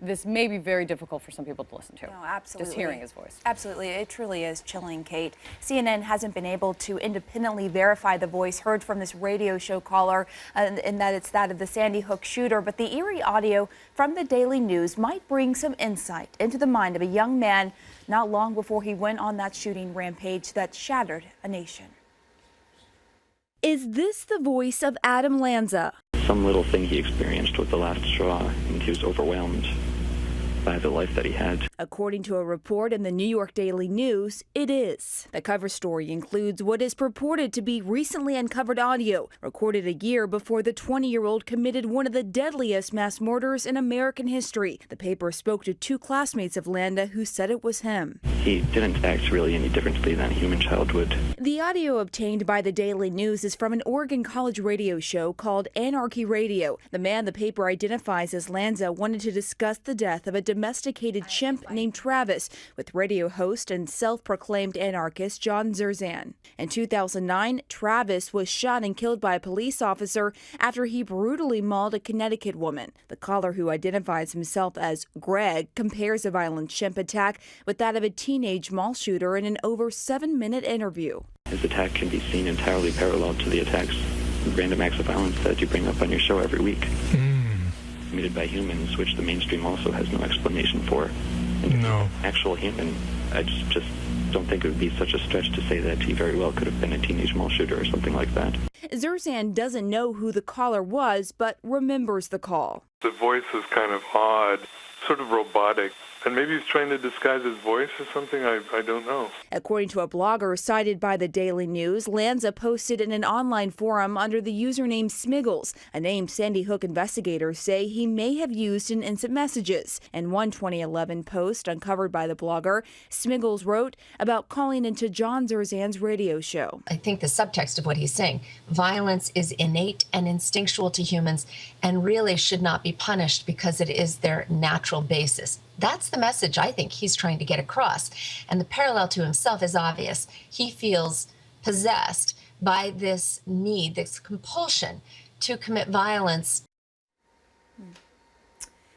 this may be very difficult for some people to listen to. No, absolutely. Just hearing his voice. Absolutely. It truly is chilling, Kate. CNN hasn't been able to independently verify the voice heard from this radio show caller and that it's that of the Sandy Hook shooter. But the eerie audio from the Daily News might bring some insight into the mind of a young man not long before he went on that shooting rampage that shattered a nation. Is this the voice of Adam Lanza? Some little thing he experienced was the last straw, and he was overwhelmed by the life that he had. According to a report in the New York Daily News, it is. The cover story includes what is purported to be recently uncovered audio recorded a year before the 20-year-old committed one of the deadliest mass murders in American history. The paper spoke to two classmates of Lanza who said it was him. He didn't act really any differently than a human child would. The audio obtained by the Daily News is from an Oregon College radio show called AnarchyRadio. The man the paper identifies as Lanza wanted to discuss the death of a domesticated chimp named Travis with radio host and self-proclaimed anarchist John Zerzan. In 2009, Travis was shot and killed by a police officer after he brutally mauled a Connecticut woman. The caller, who identifies himself as Greg, compares a violent chimp attack with that of a teenage mall shooter in an over 7-minute interview. His attack can be seen entirely parallel to the attacks, random acts of violence that you bring up on your show every week. Committed by humans, which the mainstream also has no explanation for. And no. Actual human, I just don't think it would be such a stretch to say that he very well could have been a teenage mall shooter or something like that. Zerzan doesn't know who the caller was, but remembers the call. The voice is kind of odd, sort of robotic. And maybe he's trying to disguise his voice or something. I don't know. According to a blogger cited by the Daily News, Lanza posted in an online forum under the username Smiggles, a name Sandy Hook investigators say he may have used in instant messages. In one 2011 post uncovered by the blogger, Smiggles wrote about calling into John Zerzan's radio show. I think the subtext of what he's saying, violence is innate and instinctual to humans and really should not be punished because it is their natural basis. That's the message I think he's trying to get across. And the parallel to himself is obvious. He feels possessed by this need, this compulsion to commit violence.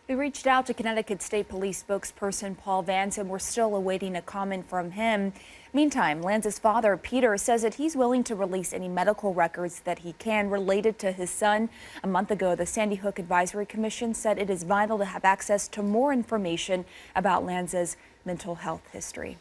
We reached out to Connecticut State Police spokesperson Paul Vance, and we're still awaiting a comment from him. Meantime, Lanza's father, Peter, says that he's willing to release any medical records that he can related to his son. A month ago, the Sandy Hook Advisory Commission said it is vital to have access to more information about Lanza's mental health history.